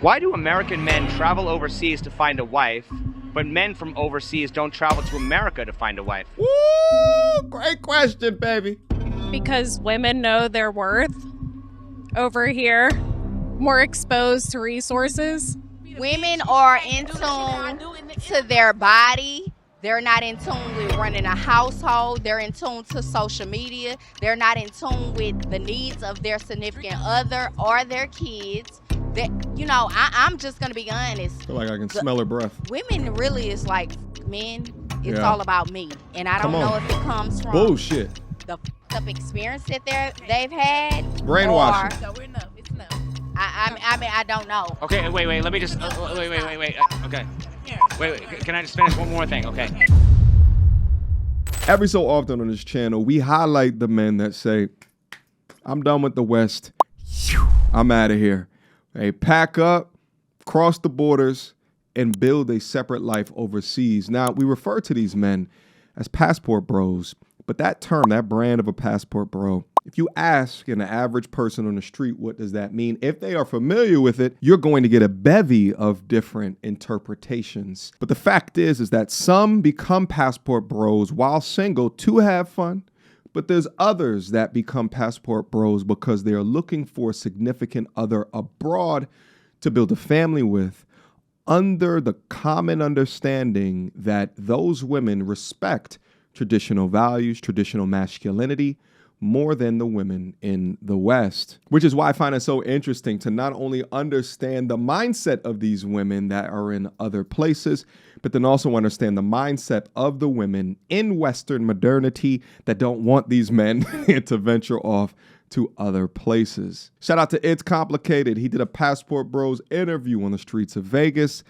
Why do American men travel overseas to find a wife, but men from overseas don't travel to America to find a wife? Woo! Great question, baby. Because women know their worth over here, more exposed to resources. Women are in tune to their body. They're not in tune with running a household. They're in tune to social media. They're not in tune with the needs of their significant other or their kids. I'm just going to be honest. I feel like I can smell her breath. Women really is like men. It's Yeah. all about me. And I don't know if it comes from Bullshit. the up experience that they've had. Brainwashing. So it's no. I don't know. Okay, wait. Let me just. Wait. Okay. Wait. Can I just finish one more thing? Okay. Every so often on this channel, we highlight the men that say, I'm done with the West. I'm out of here. They pack up, cross the borders, and build a separate life overseas. Now, we refer to these men as passport bros, but that term, that brand of a passport bro, if you ask an average person on the street, what does that mean? If they are familiar with it, you're going to get a bevy of different interpretations. But the fact is that some become passport bros while single to have fun, but there's others that become passport bros because they are looking for a significant other abroad to build a family with, under the common understanding that those women respect traditional values, traditional masculinity, more than the women in the West. Which is why I find it so interesting to not only understand the mindset of these women that are in other places, but then also understand the mindset of the women in Western modernity that don't want these men to venture off to other places. Shout out to It's Complicated. He did a Passport Bros interview on the streets of Vegas.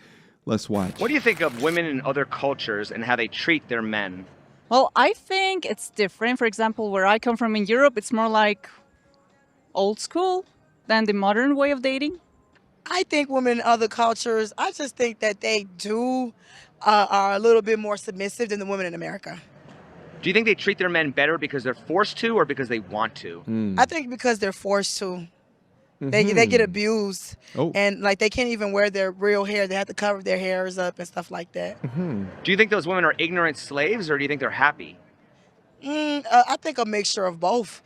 Let's watch. What do you think of women in other cultures and how they treat their men? Well, I think it's different. For example, where I come from in Europe, it's more like old school than the modern way of dating. I think women in other cultures, I just think that they are a little bit more submissive than the women in America. Do you think they treat their men better because they're forced to or because they want to? I think because they're forced to. They get abused, and like they can't even wear their real hair. They have to cover their hairs up and stuff like that. Do you think those women are ignorant slaves or do you think they're happy? I think a mixture of both.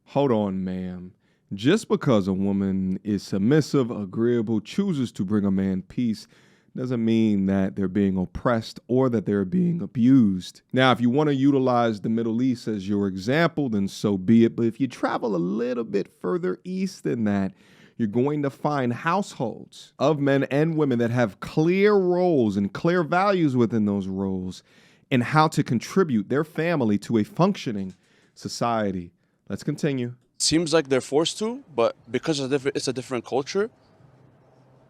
Hold on, ma'am. Just because a woman is submissive, agreeable, chooses to bring a man peace, doesn't mean that they're being oppressed or that they're being abused. Now, if you want to utilize the Middle East as your example, then so be it. But if you travel a little bit further east than that, you're going to find households of men and women that have clear roles and clear values within those roles and how to contribute their family to a functioning society. Let's continue. Seems like they're forced to, but because it's a different culture,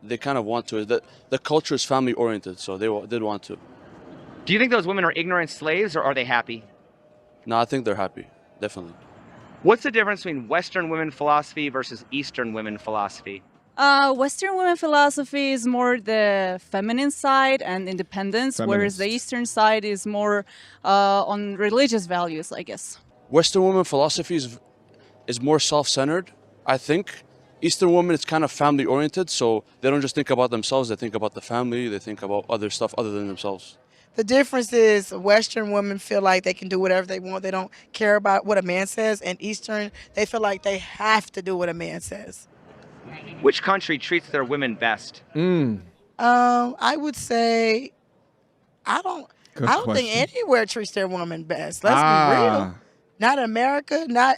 they kind of want to. The culture is family oriented, so they did want to. Do you think those women are ignorant slaves or are they happy? No, I think they're happy, definitely. What's the difference between Western women philosophy versus Eastern women philosophy? Western women philosophy is more the feminine side and independence, whereas the Eastern side is more on religious values, I guess. Western women philosophy is more self-centered, I think. Eastern women, it's kind of family oriented, so they don't just think about themselves, they think about the family, they think about other stuff other than themselves. The difference is Western women feel like they can do whatever they want. They don't care about what a man says. And Eastern, they feel like they have to do what a man says. Which country treats their women best? I would say I don't think anywhere treats their woman best. Let's be real. Not America, not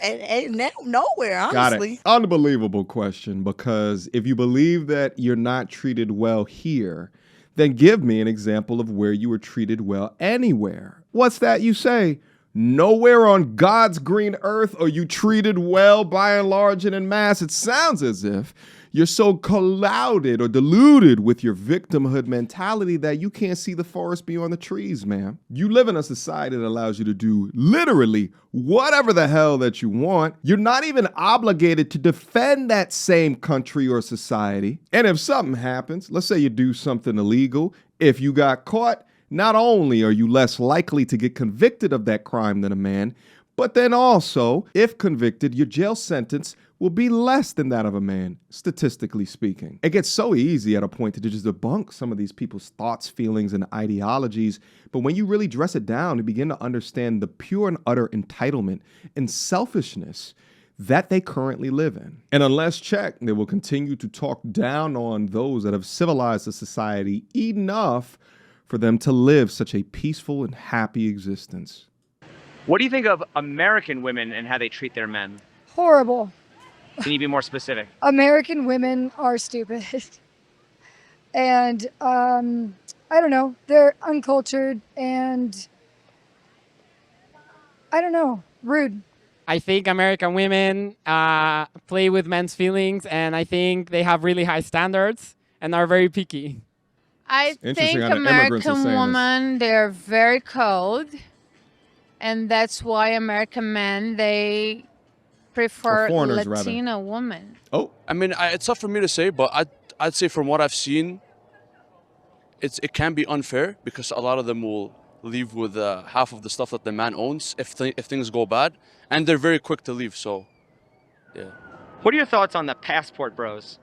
nowhere, honestly. Got it. Unbelievable question, because if you believe that you're not treated well here, then give me an example of where you were treated well anywhere. What's that you say? Nowhere on God's green earth are you treated well by and large and en masse. It sounds as if you're so clouded or deluded with your victimhood mentality that you can't see the forest beyond the trees, man. You live in a society that allows you to do literally whatever the hell that you want. You're not even obligated to defend that same country or society. And if something happens, let's say you do something illegal, if you got caught, not only are you less likely to get convicted of that crime than a man, But then also, if convicted, your jail sentence will be less than that of a man, statistically speaking. It gets so easy at a point to just debunk some of these people's thoughts, feelings, and ideologies. But when you really dress it down, you begin to understand the pure and utter entitlement and selfishness that they currently live in. And unless checked, they will continue to talk down on those that have civilized the society enough for them to live such a peaceful and happy existence. What do you think of American women and how they treat their men? Horrible. Can you be more specific? American women are stupid. And I don't know, they're uncultured and I don't know, rude. I think American women play with men's feelings, and I think they have really high standards and are very picky. I think American women, they're very cold, and that's why American men, they prefer Latina women. Oh, I mean, it's tough for me to say, but I'd say from what I've seen, it can be unfair because a lot of them will leave with half of the stuff that the man owns if things go bad, and they're very quick to leave. So, yeah. What are your thoughts on the passport bros?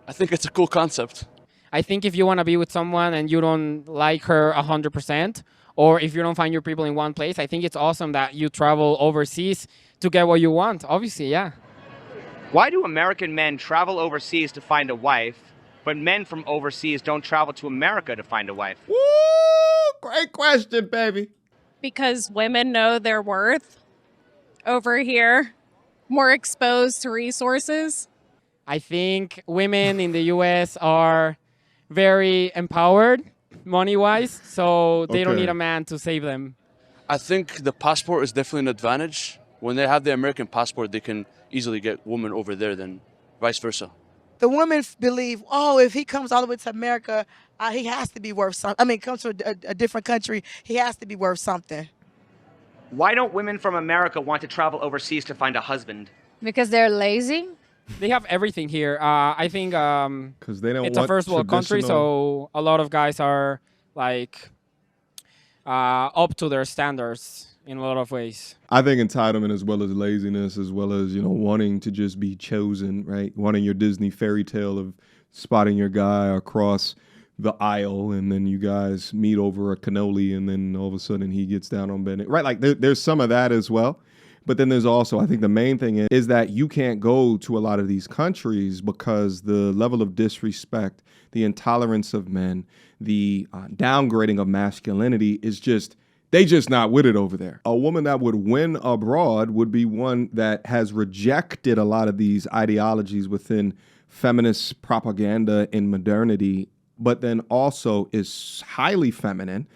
I think it's a cool concept. I think if you want to be with someone and you don't like her 100%, or if you don't find your people in one place, I think it's awesome that you travel overseas to get what you want. Obviously, yeah. Why do American men travel overseas to find a wife, but men from overseas don't travel to America to find a wife? Woo! Great question, baby. Because women know their worth over here, more exposed to resources. I think women in the U.S. are very empowered money-wise, so they don't need a man to save them. I think the passport is definitely an advantage. When they have the American passport, they can easily get women over there than vice versa. The women believe, oh, if he comes all the way to America, he has to be worth something. I mean, comes to a different country, he has to be worth something. Why don't women from America want to travel overseas to find a husband? Because they're lazy. They have everything here. I think because they don't it's want a first world country, so a lot of guys are like up to their standards in a lot of ways. I think entitlement as well as laziness, as well as, wanting to just be chosen, right? Wanting your Disney fairy tale of spotting your guy across the aisle, and then you guys meet over a cannoli, and then all of a sudden he gets down on bending. Right, like there's some of that as well. But then there's also, I think the main thing is that you can't go to a lot of these countries because the level of disrespect, the intolerance of men, the downgrading of masculinity is just, they just not with it over there. A woman that would win abroad would be one that has rejected a lot of these ideologies within feminist propaganda and modernity, but then also is highly feminine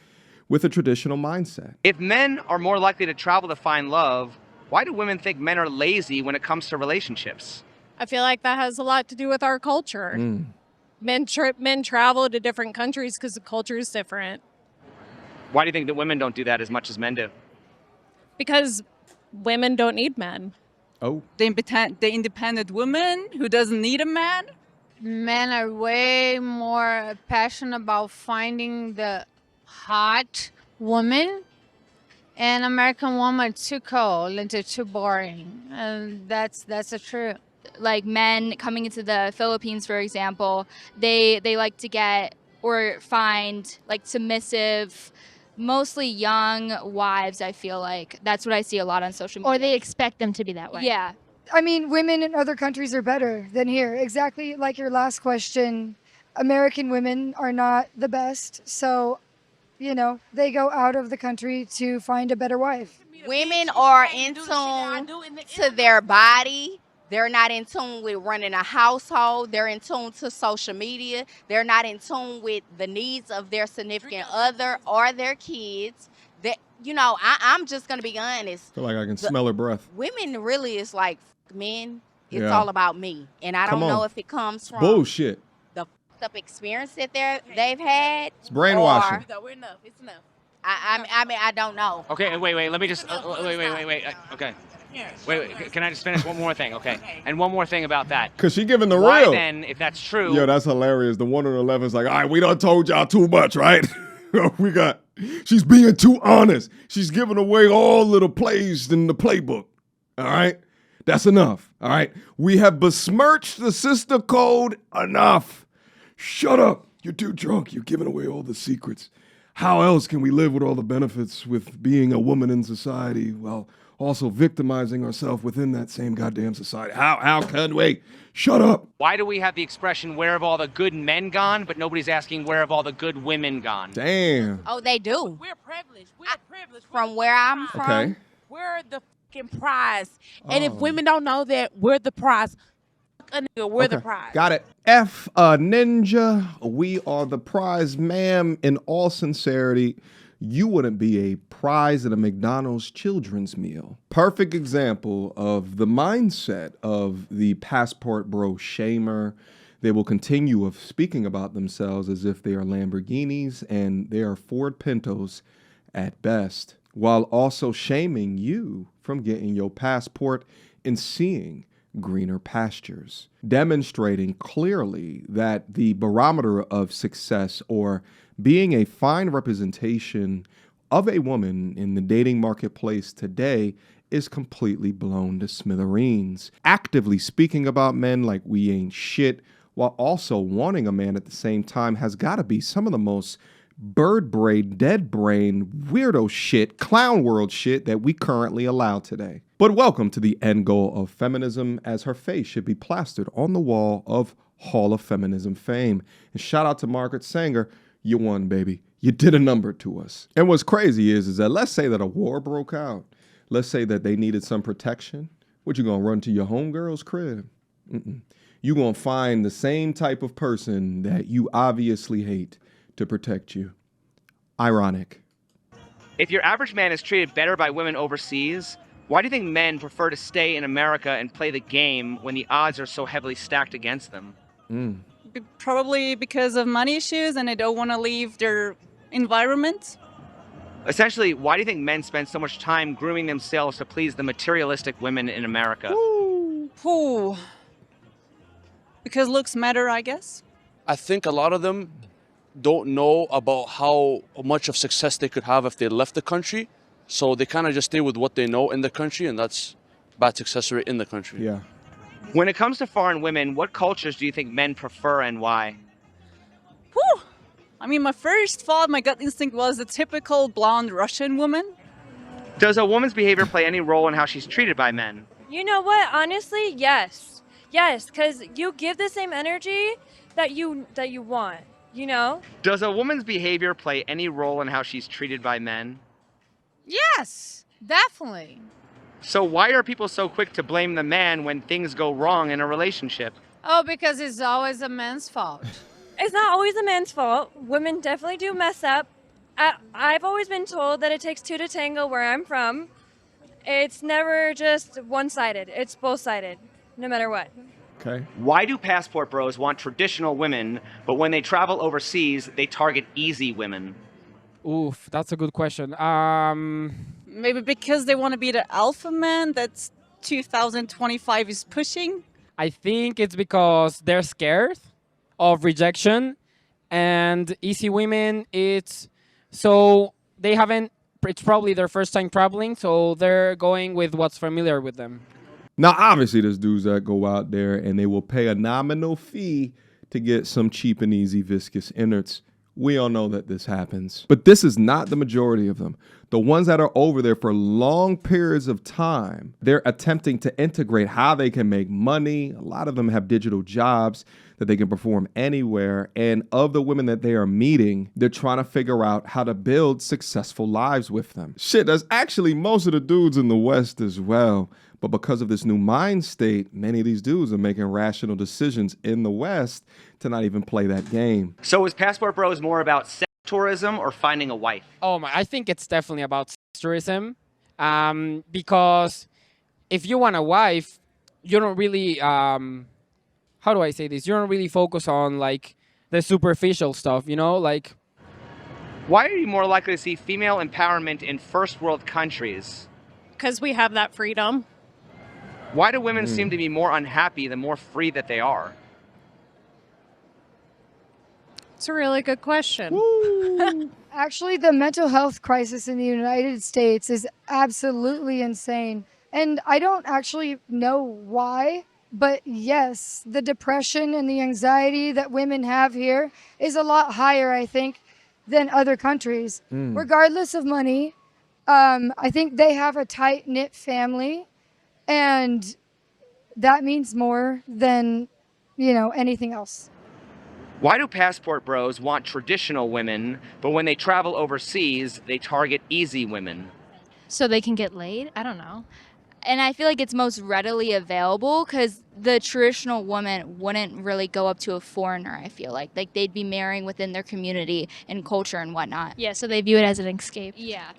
with a traditional mindset. If men are more likely to travel to find love, why do women think men are lazy when it comes to relationships? I feel like that has a lot to do with our culture. Men travel to different countries because the culture is different. Why do you think that women don't do that as much as men do? Because women don't need men. Oh. The independent woman who doesn't need a man? Men are way more passionate about finding the hot woman. And American women are too cold and they're too boring. And that's the truth. Like men coming into the Philippines, for example, they like to get or find like submissive, mostly young wives, I feel like. That's what I see a lot on social media. Or they expect them to be that way. Yeah. I mean, women in other countries are better than here. Exactly like your last question. American women are not the best, so they go out of the country to find a better wife. Women are in tune to their body. They're not in tune with running a household. They're in tune to social media. They're not in tune with the needs of their significant other or their kids. I'm just going to be honest. I feel like I can smell her breath. Women really is like men. It's all about me. And I don't know if it comes from bullshit. Up experience that they've had. It's brainwashing. No, we're enough. It's enough. I mean, I don't know. Okay, wait. Let me just wait. Okay. Wait. Can I just finish one more thing? Okay. And one more thing about that. Cause she giving the Why real. Then, if that's true. Yo, that's hilarious. The 1 in 11 is like, all right, we done told y'all too much, right? She's being too honest. She's giving away all of the plays in the playbook. All right? That's enough. All right? We have besmirched the sister code enough. Shut up. You're too drunk. You're giving away all the secrets. How else can we live with all the benefits with being a woman in society while also victimizing ourselves within that same goddamn society? How can we? Shut up. Why do we have the expression, where have all the good men gone, but nobody's asking, where have all the good women gone? Damn. Oh, they do. We're privileged. We're privileged. From where I'm from, Okay. We're the fucking prize. And if women don't know that, we're the prize. A nigga, we're the prize. Got it. F a ninja. We are the prize, ma'am. In all sincerity, you wouldn't be a prize at a McDonald's children's meal. Perfect example of the mindset of the passport bro shamer. They will continue of speaking about themselves as if they are Lamborghinis and they are Ford Pintos at best, while also shaming you from getting your passport and seeing greener pastures, demonstrating clearly that the barometer of success or being a fine representation of a woman in the dating marketplace today is completely blown to smithereens. Actively speaking about men like we ain't shit, while also wanting a man at the same time, has got to be some of the most bird brain, dead brain, weirdo shit, clown world shit that we currently allow today. But welcome to the end goal of feminism, as her face should be plastered on the wall of Hall of Feminism fame. And shout out to Margaret Sanger. You won, baby. You did a number to us. And what's crazy is that let's say that a war broke out. Let's say that they needed some protection. What, you gonna run to your homegirl's crib? You gonna find the same type of person that you obviously hate to protect you. Ironic. If your average man is treated better by women overseas, why do you think men prefer to stay in America and play the game when the odds are so heavily stacked against them? Probably because of money issues and they don't want to leave their environment. Essentially, why do you think men spend so much time grooming themselves to please the materialistic women in America? Ooh. Because looks matter, I guess. I think a lot of them don't know about how much of success they could have if they left the country. So they kind of just stay with what they know in the country, and that's bad success rate in the country. Yeah. When it comes to foreign women, what cultures do you think men prefer and why? Whew. I mean, my first thought, my gut instinct was the typical blonde Russian woman. Does a woman's behavior play any role in how she's treated by men? You know what? Honestly, yes. Yes, because you give the same energy that you want, you know? Does a woman's behavior play any role in how she's treated by men? Yes, definitely. So why are people so quick to blame the man when things go wrong in a relationship? Oh, because it's always a man's fault. It's not always a man's fault. Women definitely do mess up. I've always been told that it takes two to tango where I'm from. It's never just one-sided. It's both-sided, no matter what. Okay. Why do passport bros want traditional women, but when they travel overseas, they target easy women? Oof, that's a good question. Maybe because they want to be the alpha man that 2025 is pushing. I think it's because they're scared of rejection, and easy women, it's probably their first time traveling, so they're going with what's familiar with them. Now, obviously, there's dudes that go out there and they will pay a nominal fee to get some cheap and easy viscous innards. We all know that this happens. But this is not the majority of them. The ones that are over there for long periods of time, they're attempting to integrate how they can make money. A lot of them have digital jobs that they can perform anywhere. And of the women that they are meeting, they're trying to figure out how to build successful lives with them. Shit, that's actually most of the dudes in the West as well. But because of this new mind state, many of these dudes are making rational decisions in the West to not even play that game. So is Passport Bros more about sex tourism or finding a wife? Oh my, I think it's definitely about tourism. Because if you want a wife, you don't really, how do I say this? You don't really focus on like the superficial stuff, you know? Like, why are you more likely to see female empowerment in first world countries? Because we have that freedom. Why do women seem to be more unhappy the more free that they are? It's a really good question. actually, the mental health crisis in the United States is absolutely insane. And I don't actually know why, but yes, the depression and the anxiety that women have here is a lot higher, I think, than other countries. Regardless of money, I think they have a tight-knit family, and that means more than, anything else. Why do passport bros want traditional women, but when they travel overseas, they target easy women? So they can get laid? I don't know. And I feel like it's most readily available because the traditional woman wouldn't really go up to a foreigner, I feel like. Like, they'd be marrying within their community and culture and whatnot. Yeah, so they view it as an escape. Yeah.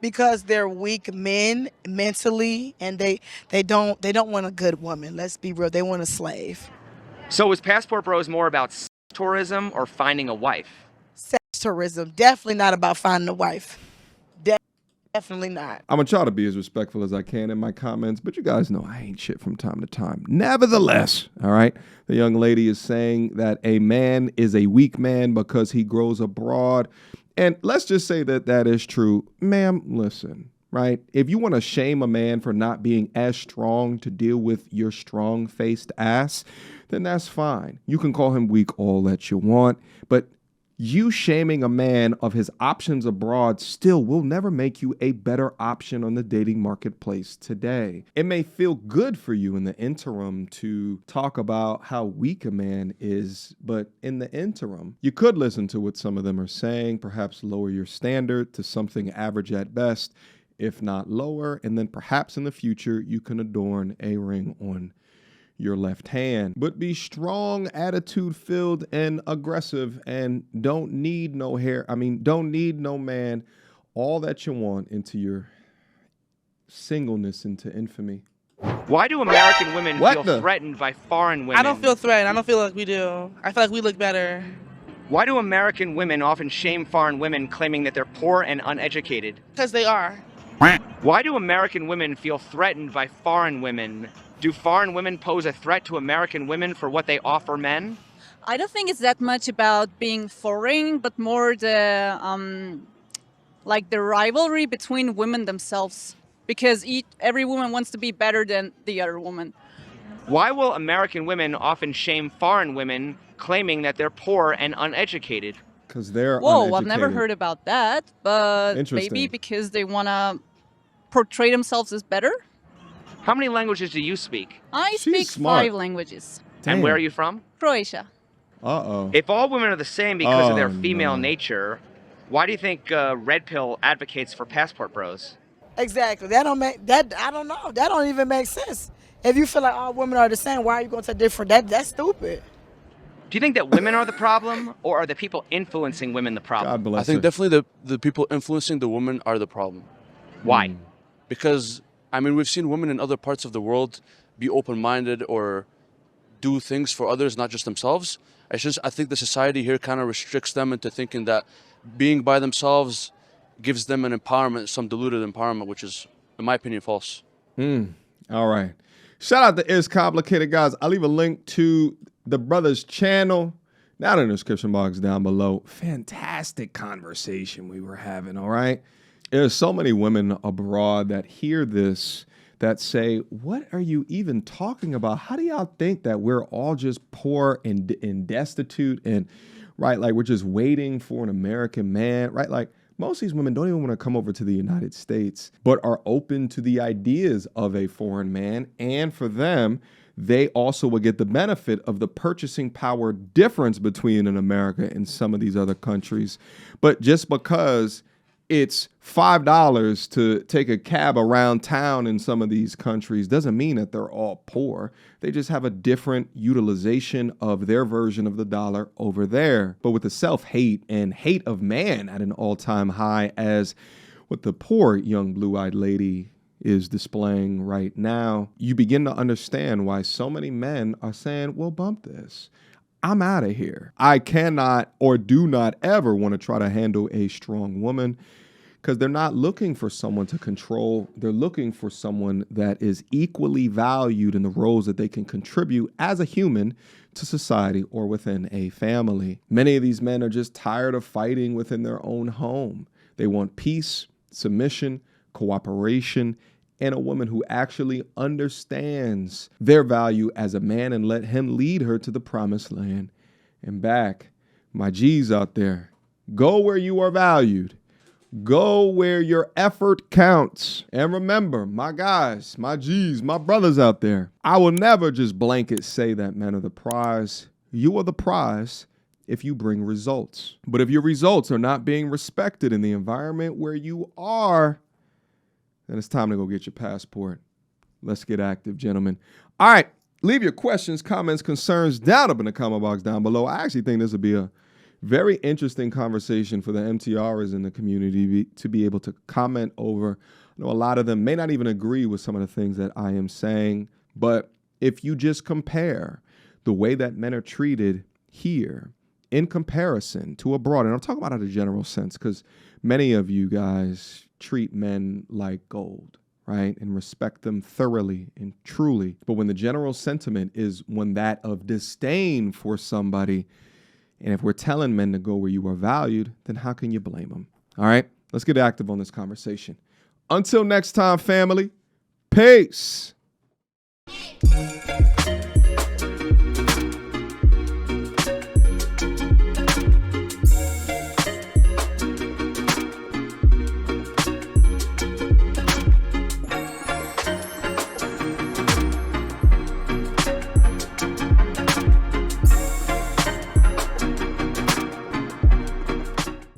Because they're weak men mentally, and they don't want a good woman. Let's be real. They want a slave. So is passport bros more about sex tourism or finding a wife? Sex tourism. Definitely not about finding a wife. Definitely not. I'm going to try to be as respectful as I can in my comments, but you guys know I ain't shit from time to time. Nevertheless, all right, the young lady is saying that a man is a weak man because he grows abroad. And let's just say that that is true. Ma'am, listen, right? If you want to shame a man for not being as strong to deal with your strong-faced ass, then that's fine. You can call him weak all that you want, but you shaming a man of his options abroad still will never make you a better option on the dating marketplace today. It may feel good for you in the interim to talk about how weak a man is, but in the interim, you could listen to what some of them are saying, perhaps lower your standard to something average at best, if not lower, and then perhaps in the future you can adorn a ring on your left hand. But be strong, attitude-filled, and aggressive, and don't need no don't need no man. All that you want into your singleness, into infamy. Why do American women feel threatened by foreign women? I don't feel threatened. I don't feel like we do. I feel like we look better. Why do American women often shame foreign women, claiming that they're poor and uneducated? Because they are. Why do American women feel threatened by foreign women? Do foreign women pose a threat to American women for what they offer men? I don't think it's that much about being foreign, but more the the rivalry between women themselves, because every woman wants to be better than the other woman. Why will American women often shame foreign women, claiming that they're poor and uneducated? Because they're Whoa, uneducated. I've never heard about that, but maybe because they want to portray themselves as better. How many languages do you speak? I speak 5 languages. And where are you from? Croatia. Uh-oh. If all women are the same because of their female nature, why do you think Red Pill advocates for passport bros? Exactly. That don't make that. I don't know. That don't even make sense. If you feel like all women are the same, why are you going to different? That's stupid. Do you think that women are the problem, or are the people influencing women the problem? God bless I think her. definitely the people influencing the women are the problem. Why? Because we've seen women in other parts of the world be open-minded or do things for others, not just themselves. I think the society here kind of restricts them into thinking that being by themselves gives them an empowerment, some diluted empowerment, which is, in my opinion, false. All right. Shout out to It's Complicated, guys. I'll leave a link to the brother's channel down in the description box down below. Fantastic conversation we were having, all right? There's so many women abroad that hear this that say, what are you even talking about? How do y'all think that we're all just poor and destitute and, right, like we're just waiting for an American man, right? Like most of these women don't even want to come over to the United States, but are open to the ideas of a foreign man. And for them, they also will get the benefit of the purchasing power difference between in America and some of these other countries. But just because it's $5 to take a cab around town in some of these countries doesn't mean that they're all poor. They just have a different utilization of their version of the dollar over there. But with the self-hate and hate of man at an all-time high, as what the poor young blue-eyed lady is displaying right now, you begin to understand why so many men are saying, well, bump this. I'm out of here. I cannot or do not ever want to try to handle a strong woman, because they're not looking for someone to control. They're looking for someone that is equally valued in the roles that they can contribute as a human to society or within a family. Many of these men are just tired of fighting within their own home. They want peace, submission, cooperation, and a woman who actually understands their value as a man and let him lead her to the promised land and back. My G's out there, go where you are valued. Go where your effort counts. And remember, my guys, my G's, my brothers out there, I will never just blanket say that men are the prize. You are the prize if you bring results. But if your results are not being respected in the environment where you are, then it's time to go get your passport. Let's get active, gentlemen. All right, leave your questions, comments, concerns down up in the comment box down below. I actually think this would be a very interesting conversation for the MTRs in the community to be able to comment over. I know a lot of them may not even agree with some of the things that I am saying, but if you just compare the way that men are treated here in comparison to abroad, and I'm talking about in a general sense, because many of you guys treat men like gold, right? And respect them thoroughly and truly. But when the general sentiment is one that of disdain for somebody, and if we're telling men to go where you are valued, then how can you blame them? All right, let's get active on this conversation. Until next time, family, peace.